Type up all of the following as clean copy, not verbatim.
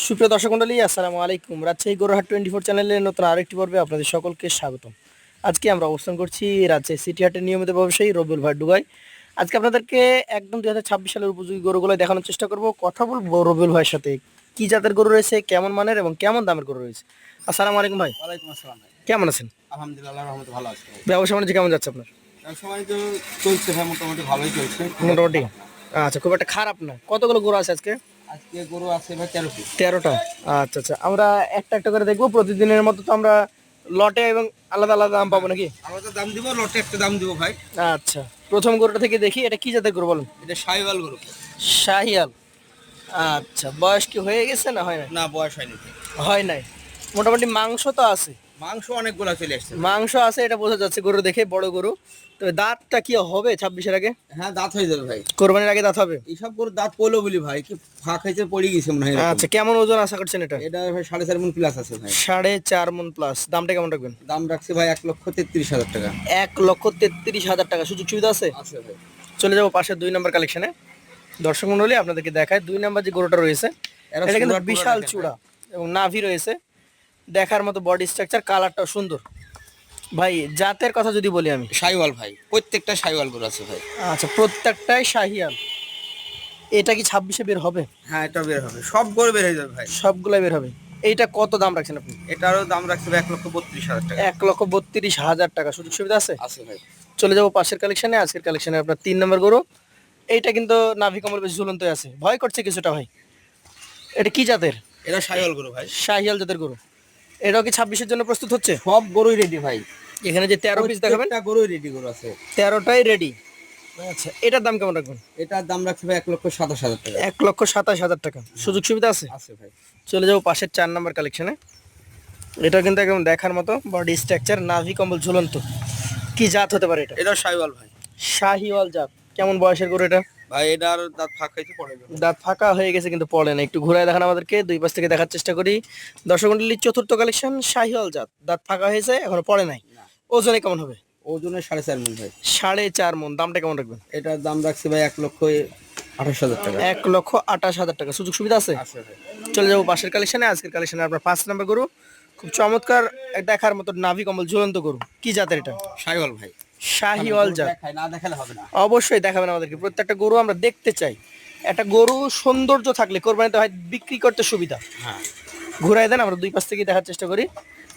সুপ্রিয় দর্শক মণ্ডলী, আসসালামু আলাইকুম। রাজশাহী গরুহাট 24 চ্যানেলের নতুন আরেকটি পর্বে আপনাদের সকলকে স্বাগতম। আজকে আমরা অবস্থান করছি রাজশাহী সিটি হাটের নিয়মিত ব্যবসায়ী রবিউল ভাই ডুবাই। আজকে আপনাদেরকে একদম 2026 সালের উপযোগী গরুগুলো দেখানোর চেষ্টা করব। কথা বলবো রবিউল ভাইয়ের সাথে, কি জাতের গরু রয়েছে, কেমন মানের এবং কেমন দামের গরু রয়েছে। আসসালামু আলাইকুম ভাই। ওয়ালাইকুম আসসালাম ভাই। কেমন আছেন? আলহামদুলিল্লাহ, আল্লাহর রহমতে ভালো আছি ভাই। ব্যবসা বাণিজ্য কেমন যাচ্ছে আপনার? সময় তো চলছে ভাই, মোটামুটি ভালোই চলছে। মোটামুটি। আচ্ছা, খুব একটা খারাপ না। কতগুলো গরু আছে আজকে? আজকে গরু আছে ভাই 13টি। 13টা। আচ্ছা আচ্ছা, আমরা একটা একটা করে দেখবো প্রতিদিনের মতো। তো আমরা লটে এবং আলাদা আলাদা দাম পাবো নাকি? আমরা তো দাম দিব, লটে একটা দাম দিব ভাই। আচ্ছা, প্রথম গরুটা থেকে দেখি, এটা কি জাতের গরু বলুন? এটা শাহিওয়াল গরু। শাহিয়াল। আচ্ছা, বয়স কি হয়ে গেছে না হয় নাই? না, বয়স হয়নি ভাই। হয় নাই। মোটামুটি মাংস তো আছে। মাংস অনেকগুলো চলে আসছে। মাংস আছে, এটা বোঝা যাচ্ছে গরু দেখে, বড় গরু। তবে দাঁতটা কি হবে 26-এর আগে? হ্যাঁ, দাঁত হয়ে যাবে ভাই। কোরবানির আগে দাঁত হবে? এইসব গরু দাঁত পড়লো বলি ভাই, কি ফাঁক হয়েছে, পড়ে গেছে মনে হয় এরকম। আচ্ছা, কেমন ওজন আশা করছেন এটা? এটা ভাই 4.5 মণ প্লাস আছে ভাই। 4.5 মণ প্লাস। দামটা কেমন রাখবেন? দাম রাখছি ভাই 1,33,000 টাকা। 1,33,000 টাকা। সুযোগ সুবিধা আছে? আছে ভাই। চলে যাবো পাশের 2 নম্বর কালেকশনে। দর্শক মন্ডলী, আপনাদেরকে দেখায় 2 নম্বর যে গরুটা রয়েছে, এটা কিন্তু বিশাল চূড়া এবং নাভি রয়েছে, দেখার মতো বডি স্ট্রাকচার, কালারটাও সুন্দর। ভাই, জাতের কথা যদি বলি আমি, শাহিওয়াল ভাই, প্রত্যেকটা শাহিওয়াল গরু আছে ভাই। আচ্ছা, প্রত্যেকটাই শাহিয়াল। এটা কি 26-এ বের হবে? হ্যাঁ, এটা বের হবে, সব গরু বের হয়ে যাবে ভাই। সবগুলাই বের হবে। এইটা কত দাম রাখছেন আপনি? এটারও দাম রাখছি ভাই 1,32,000 টাকা। 1,32,000 টাকা। সুযোগ সুবিধা আছে? আছে ভাই। চলে যাবো পাশের কালেকশনে। আজকের কালেকশনে আপনার 3 নম্বর গরু। এইটা কিন্তু নাভি কমল বেশ ঝুলন্ত আছে, ভয় করছে কিছুটা ভাই। এটা কি জাতের? এটা শাহিওয়াল গরু ভাই। শাহিয়াল জাতের গরু। এটাও কি 26-এর জন্য প্রস্তুত হচ্ছে? সব গরুই রেডি ভাই। এখানে যে 13 পিস দেখাবেন, প্রত্যেকটা গরুই রেডি গরু আছে। 13টাই রেডি। আচ্ছা, এটার দাম কেমন রাখবেন? এটার দাম রাখছি ভাই 1,27,000 টাকা। 1,27,000 টাকা। সুযোগ সুবিধা আছে? আছে ভাই। চলে যাবো পাশের 4 নম্বর কালেকশনে। এটা কিন্তু একদম দেখার মতো বডি স্ট্রাকচার, নাভি কম্বল ঝুলন্ত। কি জাত হতে পারে এটা? এটাও শাহিওয়াল ভাই। শাহিওয়াল জাত। কেমন বয়সের গরু এটা? ভাই এটার দাঁত ফাঁক হয়েছে, পড়ে যাবে। দাঁত ফাঁকা হয়ে গেছে কিন্তু পড়ে না। একটু ঘুরায় দেখান আমাদেরকে, 2 পাশ থেকে দেখার চেষ্টা করি। দর্শক মণ্ডলীর 4র্থ কালেকশন, শাহিওয়াল জাত, দাঁত ফাঁকা হয়েছে, এখনো পড়ে নাই। ওজনে কেমন হবে? ওজনে 4.5 মণ ভাই। 4.5 মণ। দামটা কেমন রাখবেন? এটার দাম রাখছি ভাই 1,28,000 টাকা। 1,28,000 টাকা। সুযোগ সুবিধা আছে? আছে ভাই। চলে যাবো পাশের কালেকশনে। আজকের কালেকশনে আপনার 5 নম্বর গরু, খুব চমৎকার দেখার মতো নাভি কম্বল ঝুলন্ত গরু। কি জাতের এটা? শাহিওয়াল ভাই। শাহিওয়াল জাত। দেখাই না, দেখালে হবে না। অবশ্যই দেখাবেন আমাদেরকে, প্রত্যেকটা গরু আমরা দেখতে চাই। একটা গরু সৌন্দর্য থাকলে কোরবানিতে হয় বিক্রি করতে সুবিধা। হ্যাঁ। ঘুরাই দেন, আমরা 2 পাশ থেকে দেখার চেষ্টা করি।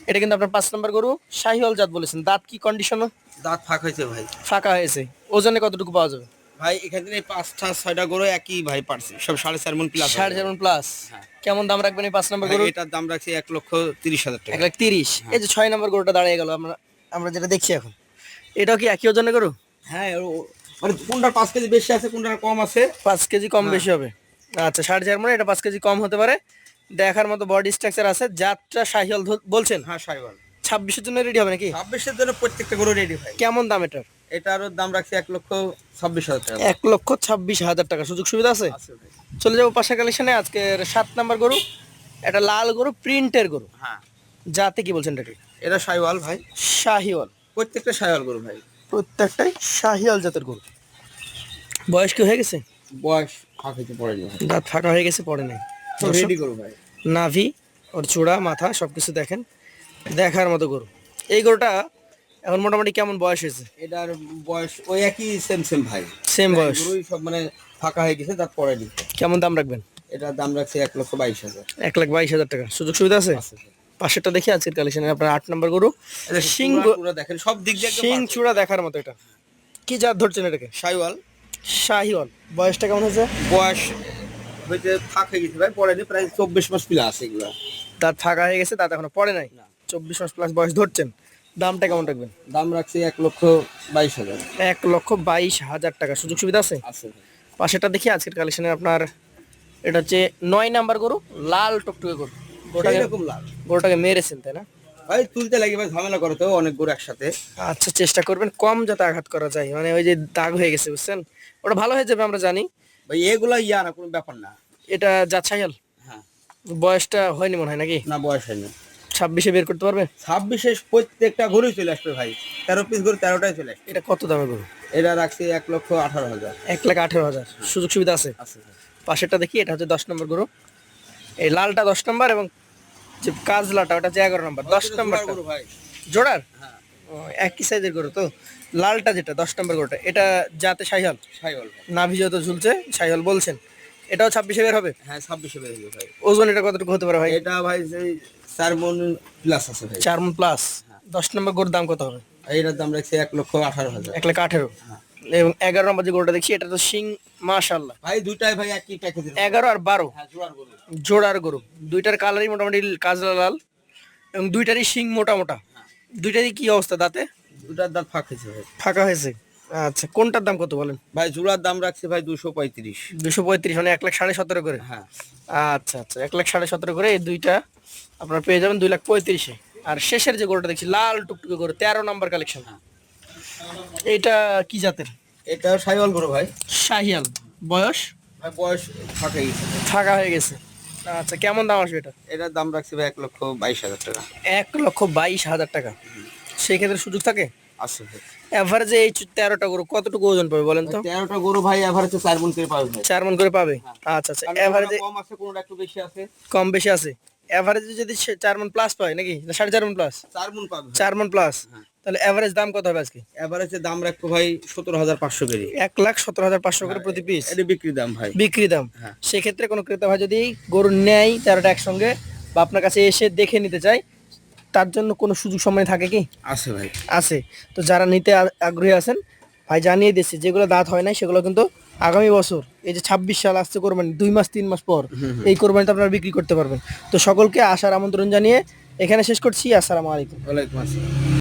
এটা কিন্তু আপনার 5 নম্বর গরু, শাহিওয়াল জাত বলেছেন। দাঁত কি কন্ডিশন? দাঁত ফাঁক হয়েছে ভাই। ফাঁকা হয়েছে। ওজনে কতটুকু পাওয়া যাবে? ভাই এখানে 5টা 6টা গরু একই ভাই পারছে, সব 4.5 মণ প্লাস। 4.5 প্লাস। হ্যাঁ। কেমন দাম রাখবেন এই 5 নম্বর গরু? এটার দাম রাখছি 1,30,000 টাকা। 1,30,000। এই যে 6 নম্বর গরুটা দাঁড়িয়ে গেল, আমরা আমরা যেটা দেখছি এখন, এটাও কি একই ওজনের গরু? হ্যাঁ, মানে কোনটার 5 কেজি বেশি আছে, কোনটার কম আছে। 5 কেজি কম বেশি হবে। আচ্ছা, 4.5 মানে এটা 5 কেজি কম হতে পারে। দেখার মতো বডি স্ট্রাকচার আছে। জাতটা শাহিওয়াল বলছেন? হ্যাঁ, শাহিওয়াল। 26-এর জন্য রেডি হবে নাকি? 26-এর জন্য প্রত্যেকটা গরু রেডি ভাই। কেমন দাম এটার? এটারও দাম রাখছি 1,26,000 টাকা। 1,26,000 টাকা। সুযোগ সুবিধা আছে? আছে ভাই। চলে যাবো পাশের কালেকশনে। আজকের 7 নম্বর গরু, এটা লাল গরু, প্রিন্টের গরু। হ্যাঁ। জাতে কি বলছেন এটাকে? এটা শাহিওয়াল ভাই। শাহিওয়াল। প্রত্যেকটা শাহিওয়াল গরু ভাই। প্রত্যেকটাই শাহিওয়াল জাতের গরু। বয়স কি হয়ে গেছে? বয়স ফাঁক হয়েছে, পড়ে যাবে। দাঁত ফাঁকা হয়ে গেছে, পড়ে নাই। রেডি গরু ভাই। নাভি, ওর চূড়া, মাথা সবকিছু দেখেন, দেখার মতো গরু। এই গরুটা এখন মোটামুটি কেমন বয়স হয়েছে? এটার বয়স ওই একই সেম ভাই। সেম বয়স। গরুই সব মানে ফাঁকা হয়ে গেছে, দাঁত পড়েনি। কেমন দাম রাখবেন? এটার দাম রাখছি 1,22,000। 1,22,000 টাকা। সুযোগ সুবিধা আছে? আছে ভাই। পাশেরটা দেখি আজকের কালেকশনে আপনার 8 নম্বর গরু, এটা শিং পুরা দেখেন, সব দিক দিয়ে একদম শিং perfect। চূড়া দেখার মতো। এটা কি জাত ধরছেন এটাকে? শাহিওয়াল। শাহিওয়াল। বয়সটা কেমন হয়েছে? বয়স হইতে ফাঁক হয়ে গেছে ভাই, পড়েনি, প্রায় 24 মাস প্লাস এগুলা। দাঁত ফাঁকা হয়ে গেছে, দাঁত এখনো পড়ে নাই। 24 মাস প্লাস বয়স ধরছেন। দামটা কেমন রাখবেন? দাম রাখছি 1,22,000। 1,22,000 টাকা। সুযোগ সুবিধা আছে? আছে ভাই। পাশেরটা দেখি আজকের কালেকশনে আপনার, এটা হচ্ছে 9 নাম্বার গরু, লাল টকটকে গরু। এরকম লাভ গরুটাকে মেরেছেন তাই না? ভাই, তুলতে লাগে ভাই, ঝামেলা করে তো অনেক গরু একসাথে। আচ্ছা, চেষ্টা করবেন কম যাতে আঘাত করা যায়, মানে ওই যে দাগ হয়ে গেছে বুঝছেন, ওটা ভালো হয়ে যাবে আমরা জানি। ভাই এগুলা না, কোনো ব্যাপার না। এটা যাচ্ছাইয়াল। হ্যাঁ। বয়সটা হয়নি মনে হয় নাকি? না, বয়স হয়নি। 26-এ বের করতে পারবে? 26-এ প্রত্যেকটা গরুই চলে আসবে ভাই। 13 পিস গরু 13টাই চলে আসবে। এটা কত দামের গরু? এটা রাখছি 1,18,000। 1,18,000। সুযোগ সুবিধা আছে? আছে ভাই। পাশেরটা দেখি, এটা হচ্ছে 10 নম্বর গরু। এই লালটা 10 নম্বর এবং যে কাজলাটা ওটা যে 11 নম্বর, 10 নম্বর গরু ভাই। জোড়ার। হ্যাঁ ও, একই সাইজের গরু তো। লালটা যেটা 10 নম্বর গরুটা, এটা যাতে শাহিওয়াল, সাইওয়াল ভাই। নাভি যত ঝুলছে শাহিওয়াল বলছেন। এটাও 26 বের হবে। হ্যাঁ 26 বের হবে ভাই। ওজন এটা কতটুকু হতে পারে ভাই? এটা ভাই সেই 4 মণ প্লাস আছে ভাই। 4 মণ প্লাস। 10 নম্বর গরুর দাম কত হবে? এটার দাম রাখছে 1,18,000। 1,18,000। এবং 11 নম্বর যে গরুটা দেখছি এটা তো শিং মাশাআল্লাহ। ভাই দুইটাই ভাই একই প্যাকেজের। 11 আর 12 হ্যাঁ জোড়ার গরু। জোড়ার গরু, দুইটার কালারই মোটামুটি কাজলা লাল এবং দুইটারই শিং মোটা মোটা। দুইটারই কি অবস্থা দাঁতে? দুটার দাম ফাঁক হয়েছে ভাই। ফাঁকা হয়েছে। আচ্ছা, কোনটার দাম কত বলেন? ভাই জোড়ার দাম রাখছে ভাই 235। 235, মানে 1,17,500 করে। হ্যাঁ আচ্ছা আচ্ছা, 1,17,500 করে এই দুইটা আপনার পেয়ে যাবেন 2,35,000-এ। আর শেষের যে গরুটা দেখছি লাল টুকটুকে গরু, 13 নম্বর কালেকশন, এইটা কি জাতের? এটা সাইওয়াল গরু ভাই। শাহিয়াল। বয়স? ভাই বয়স ফাঁক হয়ে গেছে। ফাঁকা হয়ে গেছে। আচ্ছা, কেমন দাম আসবে এটা? এটার দাম রাখছে ভাই 1,22,000 টাকা। 1,22,000 টাকা। সেই ক্ষেত্রে সুযোগ থাকে? আছে ভাই। এভারেজে এই 13টা গরু কতটুকু ওজন পাবে বলেন তো? 13টা গরু ভাই এভারেজে 4 মণ করে পাবে ভাই। 4 মণ করে পাবে। আচ্ছা আচ্ছা, এভারেজে কম আছে, কোনটা একটু বেশি আছে। কম বেশি আছে। এভারেজে যদি 4 মণ প্লাস পায় নাকি, না 4.5 মণ প্লাস? 4 মণ পাবে। 4 মণ প্লাস। হ্যাঁ। তাহলে এভারেজ দাম কত হবে আজকে? এভারেজে দাম রাখবো ভাই 17,500 করে। 1,17,500 করে প্রতি পিস এটা বিক্রি দাম ভাই। বিক্রি দাম। হ্যাঁ। সেক্ষেত্রে কোনো ক্রেতা ভাই যদি গরু নেয় 13টা একসঙ্গে বা আপনার কাছে এসে দেখে নিতে চায়, তার জন্য কোনো সুযোগ সময় থাকে কি? আছে ভাই। আছে। তো যারা নিতে আগ্রহী আছেন, ভাই জানিয়ে দিচ্ছে যেগুলো দাঁত হয় না সেগুলো কিন্তু আগামী বছর এই যে 26 সাল আসছে কোরবানি, 2 মাস 3 মাস পর এই কোরবানিতে আপনারা বিক্রি করতে পারবেন। তো সকলকে আসার আমন্ত্রণ জানিয়ে এখানে শেষ করছি। আসসালামু আলাইকুম। ওয়ালাইকুম আসসালাম।